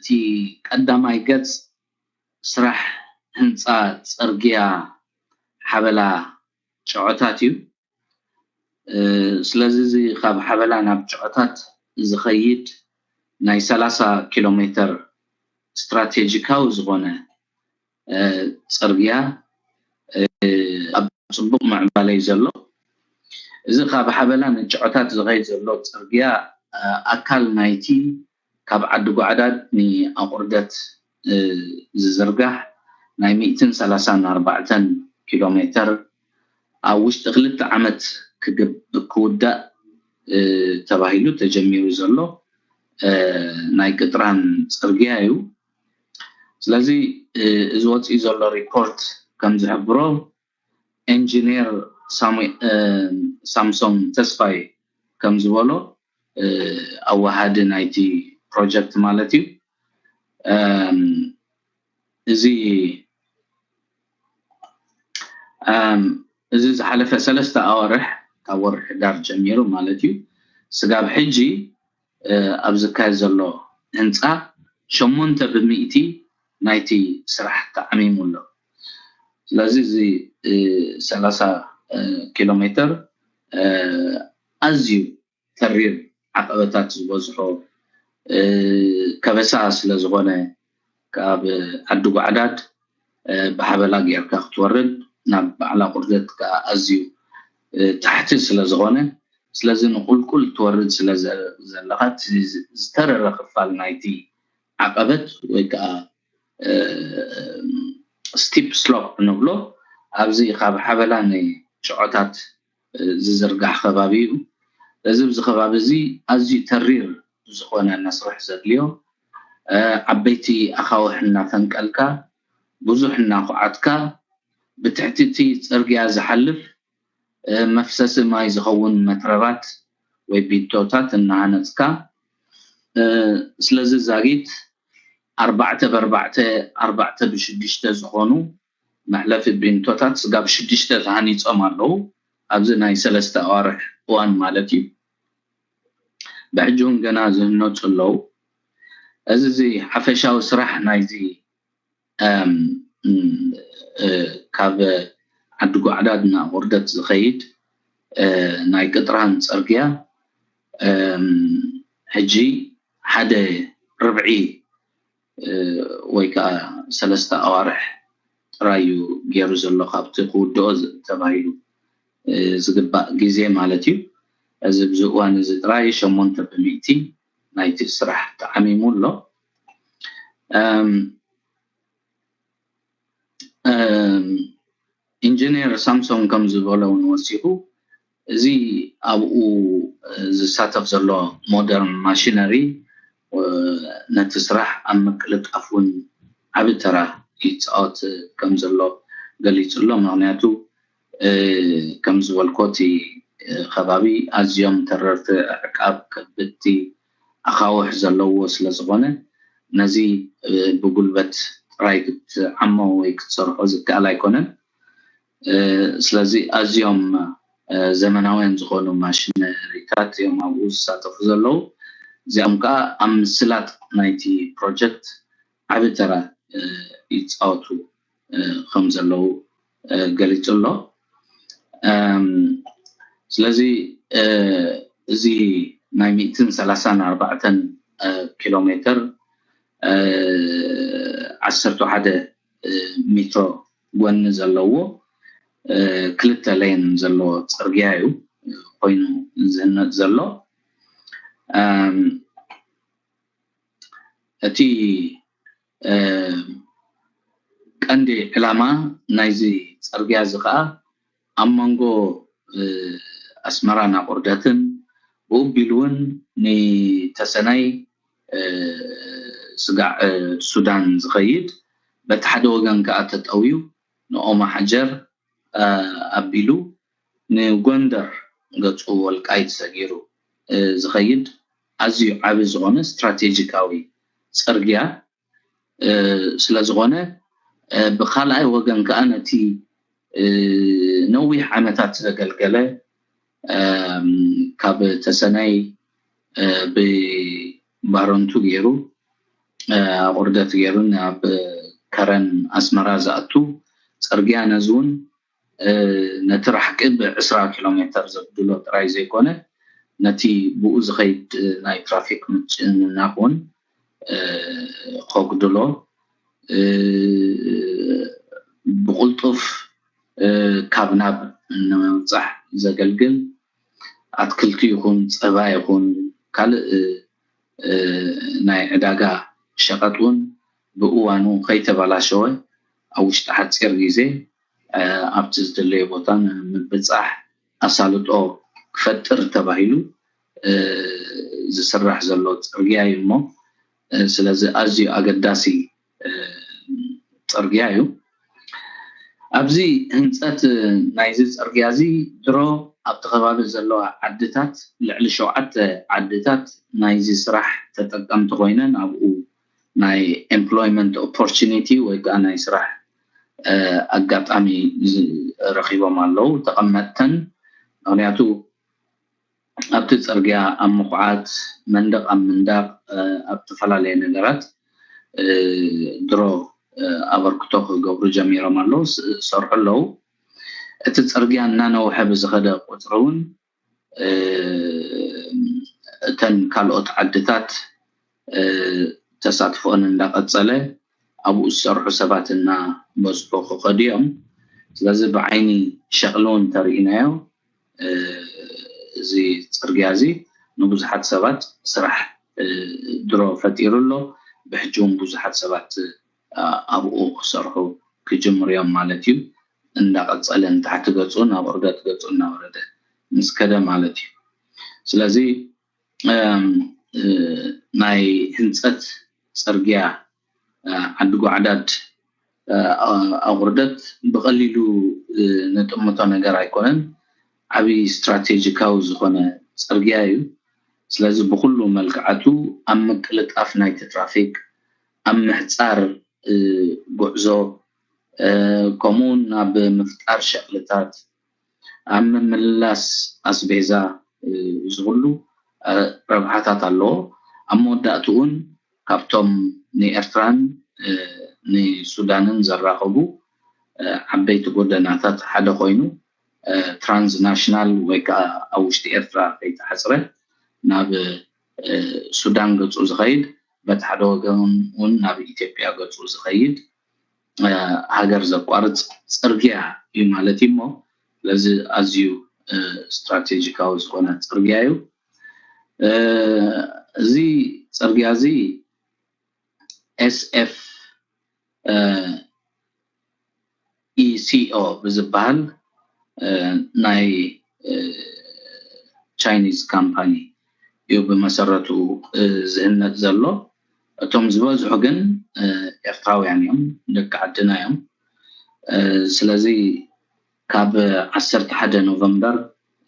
تي قداماي قص سرح هنصا صرغيا حبلا شعوتاتيو سلازي خاب حبلا ناب شعوتات زخيد ناي 30 كيلومتر استراتيجيكاو زغونه صرغيا صبق معبالي زلو إذا خاب حبلا نشعوتات زغيد زلو صرغيا أكل نايتي كاب عدو عدد ني أقردت زرقح ناي 234 كيلومتر أوش تغلط عمت كودا تباهيلو تجميرو زلو ناي قطران صرغيايو سلازي إزوات إزولو ريبورت كم زحبرو انجينير سامسونج تسفاي كم زولو أو هذا نايتي بروجكت مالتي إذا حلفة 3 أوارح كور دار جميرو مالتي سقاب حجي أبزكاي زلو هنصا 800 نايتي سرح تعميمو له لازم 30 كيلومتر أزيو ترير عقبتات زبزحو كبساس لزغونه كاب عدو عدد بحبلا غيركا تورد ناب على قردت كازيو تحت سلازغونه سلازي نقول كل تورد سلازلقات زترر خفال نايتي عقبت ويكا ستيب سلوب نبلو ابزي خاب حبلا ني شعوتات زرغح خبابيو لازم زخبابزي ازي ترير زخونه نصرح زدليو عبيتي اخاوحنا فنقلكا بزحنا قعدكا بتحتتي صرغيا زحلف مفسس ماي زخون مترات وي بيتوتات انهانسكا سلازي زاغيت 4 بشدشته زخونو محلف بينتوتات سقاب شدشته هاني صمالو ابزناي 3 اوارح وان مالتي بحجون جنازه نوصلو ازي حفشاو سرح نايزي كاب عدو عددنا وردت زخيد ناي قطران صرغيا حجي حدا ربعي ويكا 3 اوارح رايو غيرو زلو خابت قودوز تبايلو زغبا غيزي مالتي از بزوان زراي 800 نايتي سرح تعميمو له انجينير سامسونج كم زبولو نوسيو زي ابو زساتف زلو مودرن ماشينري نتسرح امكلت افون عبترا يتصات كم زلو قاليت له معناته كم زولكوتي خبابي ازيوم تررت عقاب كبتي اخاوح زلو سلازغونه نزي بقلبت رايت عمو ويكتصرحو زكال ايكونن سلازي ازيوم زمناوين زخونو ماشينريتات يوم اوز ساتف زلو زيامكا امسلات نايتي بروجكت عبترا يتصاوتو خمزلو قاليتلو سلازي زي 234 كيلومتر 11 مترو ون زلو كلتا لين زلو صرغيايو خوينو زنت زلو اتي عندي علامه نايزي صرغيا زقا امانغو اسمرانا قردتن وبيلون ني تسناي سقع السودان زخيد بتحد وغن كاتتقويو نوما حجر ابيلو نغندر غصو والقايت سغيرو زخيد ازيو عبي زغونه استراتيجيكاوي صرغيا سلازغونه بخالاي وغن كانتي نوي عمتات زغلغله كاب تسناي ببارونتو غيرو وردت غيرن اب كرن اسمرا زاتو صرغيا نزون نترحق ب 20 كيلومتر زبدلو تراي زيكونه نتي بوز خيد ناي ترافيك ناكون قوقدلو بقلطف كابناب نمصح زغلغل اتكلتي يكون صبا يكون كال ناي عداغا شقطون بؤوانو كيتبالاشوي او شتحصير غيزي ابتز دلي بوتان مبصح اسالطو كفتر تباهيلو زسرح زلو صرغيا يمو ስለዚ ኣዝዩ ኣገዳሲ ጽርግያ እዩ ኣብዚ ህንጸት ናይዚ ጽርግያ እዚ ድሮ ኣብ ተኸባቢ ዘለዎ ዓድታት ልዕሊ 7 ዓድታት ናይዚ ስራሕ ተጠቀምቲ ኮይነን ኣብኡ ናይ ኤምፕሎይመንት ኦፖርቹኒቲ ወይ ከዓ ናይ ስራሕ ኣጋጣሚ ረኺቦም ኣለዉ ተቐመጥተን ምክንያቱ ኣብቲ ጽርግያ ኣብ ምኹዓት መንደቕ ኣብ መንደቕ ኣብ ተፈላለየ ነገራት ድሮ ኣበርክቶ ክገብሩ ጀሚሮም ኣለዉ ሰርሑ ኣለዉ እቲ ጽርግያ እናነውሐ ብዝኸደ ቁፅሪ እውን እተን ካልኦት ዓድታት ተሳትፎን እንዳቀፀለ ኣብኡ ዝሰርሑ ሰባት እና መስቦ ክኸዲዮም ስለዚ ብዓይኒ ሸቕሎን ተርእናዮ እዚ ጽርግያ እዚ ንብዙሓት ሰባት ስራሕ ድሮ ፈጢሩሎ ብሕጂውን ብዙሓት ሰባት ኣብኡ ክሰርሑ ክጅምርዮም ማለት እዩ እንዳቀፀለ ንታሕቲ ገጹን ኣብ ወረደት ገጹን እናወረደ ምስከደ ማለት እዩ ስለዚ ናይ ህንጸት ጽርግያ ዓዲ ጓዕዳድ ኣውርደት ብቐሊሉ ነጥምቶ ነገር ኣይኮነን ዓቢ ስትራቴጂካዊ ዝኾነ ጽርግያ እዩ ስለዚ ብኩሉ መልክዓቱ ኣብ ምቅልጣፍ ናይቲ ትራፊክ ኣብ ምሕጻር ጉዕዞ ከምኡን ኣብ ምፍጣር ሸቕልታት ኣብ ምምላስ ኣስቤዛ ዝሁሉ ረብሓታት ኣለዎ ኣብ መወዳእቱ እውን ካብቶም ንኤርትራን ንሱዳንን ዘራኸቡ ዓበይቲ ጎደናታት ሓደ ኮይኑ ትራንስናሽናል ወይ ከዓ ኣብ ውሽጢ ኤርትራ ከይተሓፅረ ናብ ሱዳን ገጹ ዝኸይድ በቲ ሓደ ወገን እውን ናብ ኢትዮጵያ ገጹ ዝኸይድ ሃገር ዘቋርጽ ጽርግያ እዩ ማለት እዩ እሞ ስለዚ ኣዝዩ ስትራቴጂካዊ ዝኾነ ጽርግያ እዩ እዚ ጽርግያ እዚ SF ECO ብዝበሃል ናይ ቻይኒዝ ካምፓኒ እዩ ብመሰረቱ ዝህነት ዘሎ እቶም ዝበዝሑ ግን ኤርትራውያን እዮም ደቂ ዓድና እዮም ስለዚ ካብ 11 ኖቨምበር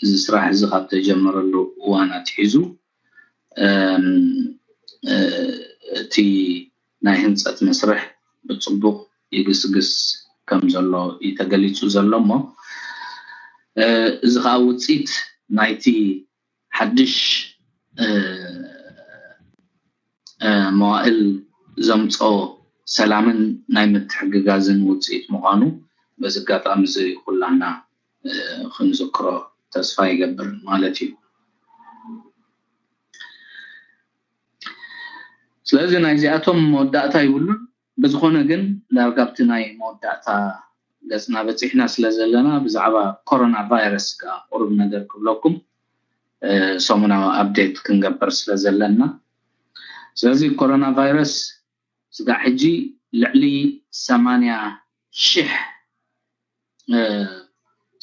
እዚ ስራሕ እዚ ካብ ተጀመረሉ እዋን ኣትሒዙ እቲ ናይ ህንጸት መስርሕ ብጽቡቕ ይግስግስ ከም ዘሎ ይተገሊጹ ዘሎ እሞ እዚ ከዓ ውፅኢት ናይቲ ሓድሽ መዋእል ዘምጾ ሰላምን ናይ ምትሕግጋዝን ውፅኢት ምዃኑ በዚ ኣጋጣሚ እዚ ኩላና ክንዝክሮ ተስፋ ይገብር ማለት እዩ ስለዚ ናይ ዚኣቶም መወዳእታ ይብሉን ብዝኾነ ግን ዳርጋብቲ ናይ መወዳእታ ገጽና በፂሕና ስለ ዘለና ብዛዕባ ኮሮና ቫይረስ ከዓ ቁሩብ ነገር ክብለኩም ሰሙናዊ ኣፕዴት ክንገበር ስለ ዘለና ስለዚ ኮሮና ቫይረስ ስጋዕ ሕጂ ልዕሊ 80,000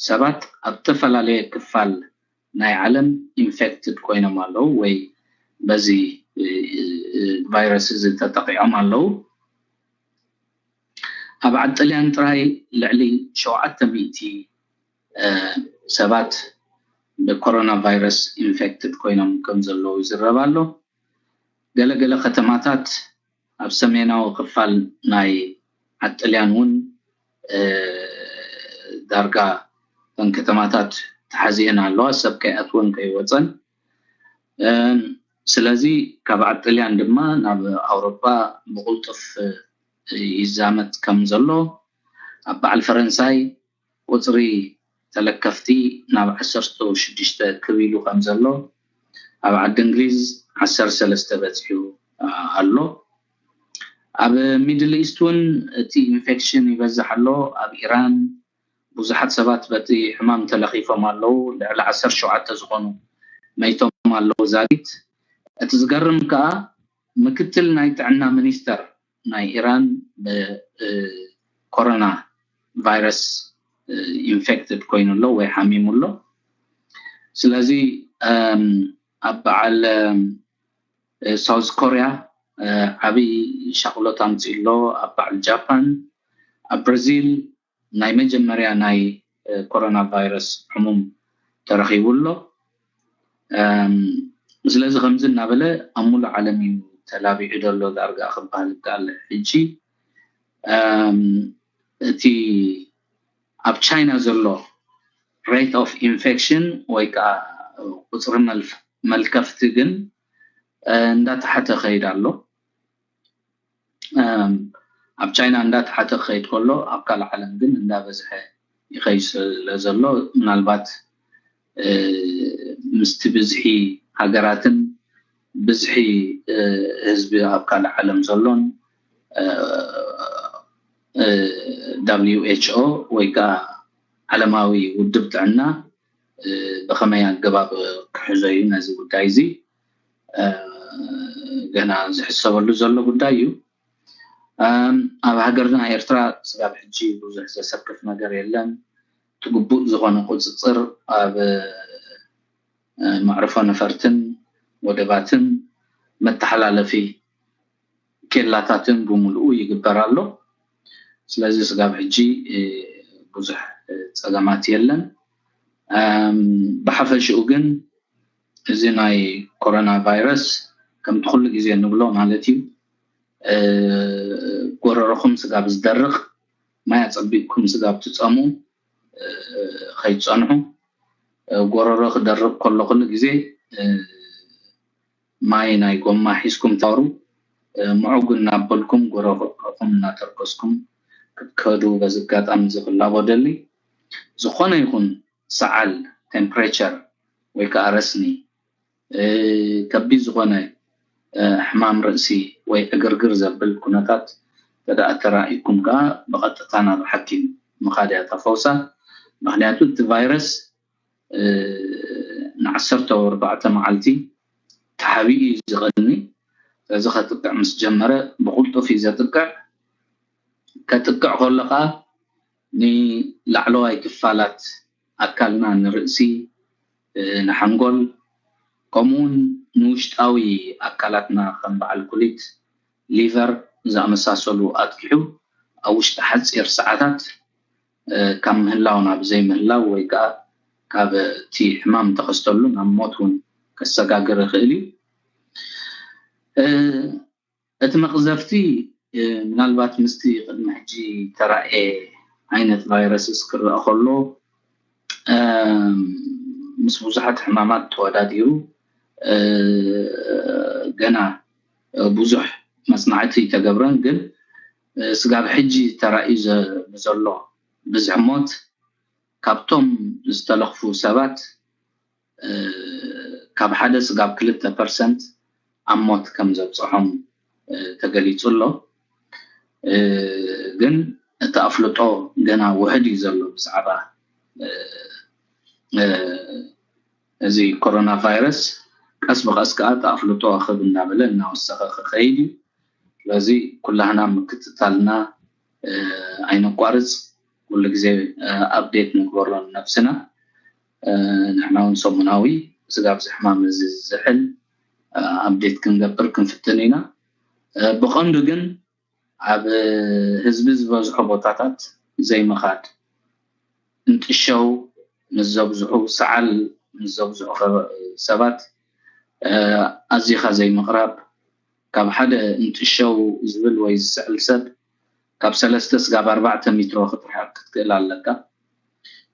ሰባት ኣብ ተፈላለየ ክፋል ናይ ዓለም ኢንፌክትድ ኮይኖም ኣለዉ ወይ በዚ ቫይረስ እዚ ተጠቂዖም ኣለዉ ኣብ ዓድልያን ጥራይ ልዕሊ 700 ሰባት ብኮሮና ቫይረስ ኢንፌክትድ ኮይኖም ከም ዘለዉ ይዝረብ ኣሎ ገለገለ ከተማታት ኣብ ሰሜናዊ ክፋል ናይ ዓድልያን እውን ዳርጋ ከተማታት ተሓዚአን ኣለዋ ሰብ ከይኣትወን ከይወፀን ስለዚህ ካብ ዓጥልያን ድማ ናብ ኣውሮፓ ብቁልጡፍ ይዛመት ከም ዘሎ ኣብ በዓል ፈረንሳይ ቁፅሪ ተለከፍቲ ናብ 16 ክቢሉ ከም ዘሎ ኣብ ዓዲ እንግሊዝ 13 በፂሑ ኣሎ ኣብ ሚድል ኢስት ውን እቲ ኢንፌክሽን ይበዝሕ ኣሎ ኣብ ኢራን ብዙሓት ሰባት በቲ ሕማም ተለኺፎም ኣለዉ ልዕሊ 17 ዝኾኑ መይቶም ኣለዉ ዛዲት እቲ ዝገርም ከዓ ምክትል ናይ ጥዕና ሚኒስተር ናይ ኢራን ኮሮና ቫይረስ ኢንፌክትድ ኮይኑ ኣሎ ወይ ሓሚሙ ኣሎ ስለዚ ኣብ በዓል ሳውዝ ኮሪያ ዓብይ ሻቅሎት ኣምፂኡ ኣሎ ኣብ በዓል ጃፓን ኣብ ብራዚል ናይ መጀመርያ ናይ ኮሮና ቫይረስ ሕሙም ተረኺቡ ኣሎ ስለዚ ከምዚ እናበለ ኣብ ሙሉእ ዓለም እዩ ተላቢዑ ዘሎ ዳርጋ ክበሃል ይከኣል ሕጂ እቲ ኣብ ቻይና ዘሎ rate of infection ወይ ከዓ ቁፅሪ መልከፍቲ ግን እንዳተሓተ ኸይድ ኣሎ ኣብ ቻይና እንዳተሓተ ኸይድ ከሎ ኣብ ካልእ ዓለም ግን እንዳበዝሐ ይኸይድ ዘሎ ምናልባት ምስቲ ብዝሒ ሃገራትን ብዝሒ ህዝቢ ኣብ ካልእ ዓለም ዘሎን WHO ወይ ከዓ ዓለማዊ ውድብ ጥዕና ብኸመይ ኣገባብ ክሕዞ እዩ ነዚ ጉዳይ እዚ ገና ዝሕሰበሉ ዘሎ ጉዳይ እዩ ኣብ ሃገርና ኤርትራ ስጋብ ሕጂ ብዙሕ ዘሰክፍ ነገር የለን ትግቡእ ዝኾነ ቁፅፅር ኣብ ማዕረፎ ነፈርትን ወደባትን መተሓላለፊ ኬላታትን ብምሉኡ ይግበር ኣሎ ስለዚ ስጋብ ሕጂ ብዙሕ ፀገማት የለን ብሓፈሽኡ ግን እዚ ናይ ኮሮና ቫይረስ ከምቲ ኩሉ ግዜ ንብሎ ማለት እዩ ጎረሮኹም ስጋብ ዝደርቕ ማይ ኣፀቢቅኩም ስጋብ ትፀሙ ከይትፀንሑ ጎረሮ ክደርቕ ከሎ ኩሉ ግዜ ማይ ናይ ጎማ ሒዝኩም ተወሩ ምዑግ እናበልኩም ጎረሮኹም እናተርገስኩም ክትከዱ በዚ ኣጋጣሚ ዝኽላቦ ደሊ ዝኾነ ይኹን ሰዓል ቴምፕሬቸር ወይ ከዓ ረስኒ ከቢድ ዝኾነ ሕማም ርእሲ ወይ እግርግር ዘብል ኩነታት ተዳኣ ተራእይኩም ከዓ ብቐጥታ ናብ ሓኪም ምኻድ እያ ተፈውሳ ምክንያቱ እቲ ቫይረስ ን14 መዓልቲ ተሓቢኡ ዝቕኒ ስለዚ ከጥቅዕ ምስ ጀመረ ብቁልጡፍ እዩ ዘጥቅዕ ከጥቅዕ ከሎ ከዓ ንላዕለዋይ ክፋላት ኣካልና ንርእሲ ንሓንጎል ከምኡውን ንውሽጣዊ ኣካላትና ከም በዓል ኩሊት ሊቨር ዝኣመሳሰሉ ኣጥቂሑ ኣብ ውሽጢ ሓፂር ሰዓታት ካብ ምህላው ናብ ዘይምህላው ወይ ከዓ ካብ እቲ ሕማም ተኸስተሉ ናብ ሞት እውን ከሰጋግር ይኽእል እዩ እቲ መቕዘፍቲ ምናልባት ምስቲ ቅድሚ ሕጂ ተራእየ ዓይነት ቫይረስስ ክረአ ከሎ ምስ ብዙሓት ሕማማት ተወዳዲሩ ገና ብዙሕ መፅናዕቲ ተገብረን ግን ስጋብ ሕጂ ተራእዩ ዘሎ ብዝሕ ሞት ካብቶም ዝተለኽፉ ሰባት ካብ ሓደ ስጋብ 2% ኣብ ሞት ከም ዘብፅሖም ተገሊጹ ኣሎ ግን እቲ ኣፍልጦ ገና ውሕድ እዩ ዘሎ ብዛዕባ እዚ ኮሮና ቫይረስ ቀስ ብቐስ ከዓ ተኣፍልጦ ክብ እናበለ እናወሰኸ ክኸይድ እዩ ስለዚ ኩላህና ምክትታልና ኣይነቋርፅ ኩሉ ግዜ ኣፕዴት ንግበሮ ነፍስና ንሕና እውን ሰሙናዊ ስጋብ ሕማም እዚ ዝሕል ኣፕዴት ክንገብር ክንፍትን ኢና ብቐንዱ ግን ኣብ ህዝቢ ዝበዝሖ ቦታታት ዘይምኻድ እንትሸው ንዘብዝሑ ሰዓል ንዘብዝሑ ሰባት ኣዝኻ ዘይምቕራብ ካብ ሓደ እንትሸው ዝብል ወይ ዝስዕል ሰብ ካብ 3 እስካብ 4 ሜትሮ ክትርሕቅ ክትክእል ኣለካ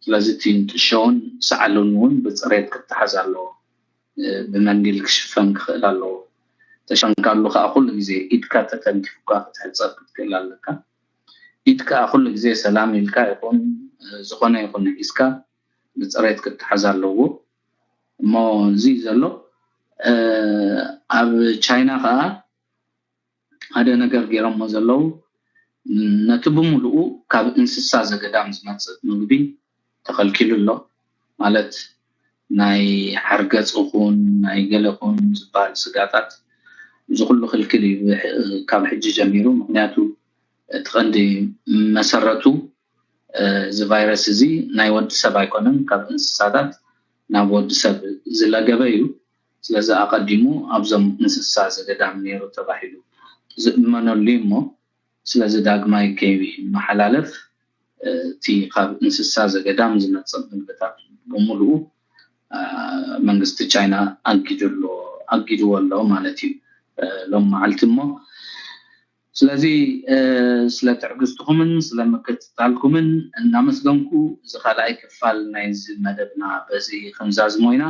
ስለዚ እቲ እንትሸውን ሰዓልን እውን ብፅሬት ክትሓዝ ኣለዎ بمنديل كشفن كخلالو تشنكالو خا كل غزي إدكا تتنكفكا تحصل كتكلالك إدكا كل غزي سلام يلكا يكون زخونه يكون إسكا بصريت كتحزالو مو زي زلو اب تشاينا خا هذا ነገር ገይሮም ዘለው ነትብሙሉ ካብ እንስሳ ዘገዳም ዝመጽእ ምግቢ ተኸልኪሉሎ ማለት ናይ ሓርገጽ ኹን ናይ ገለኹን ዝባል ስጋታት ዝኹሉ ክልክል ካብ ሕጂ ጀሚሩ ምክንያቱ ተቐንዲ መሰረቱ ዚ ቫይረስ እዚ ናይ ወዲ ሰብ ኣይኮነን ካብ እንስሳታት ናብ ወዲ ሰብ ዝለገበ እዩ ስለዚ ኣቀዲሙ ኣብዞም እንስሳ ዘገዳም ነይሩ ተባሂሉ ዝእመነሉ እሞ ስለዚ ዳግማይ ከይቢ መሐላለፍ እቲ ካብ እንስሳ ዘገዳም ዝመጽእ ምግብታት በሙሉ መንግስቲ ቻይና ኣጊድወሎ ማለት እዩ ሎም መዓልቲ እሞ ስለዚ ስለትዕግዝትኩምን ስለመከታተልኩምን እናመስገንኩ ዝኻላይ ክፋል ናይ መደብና በዚ ክንዛዝሞ ኢና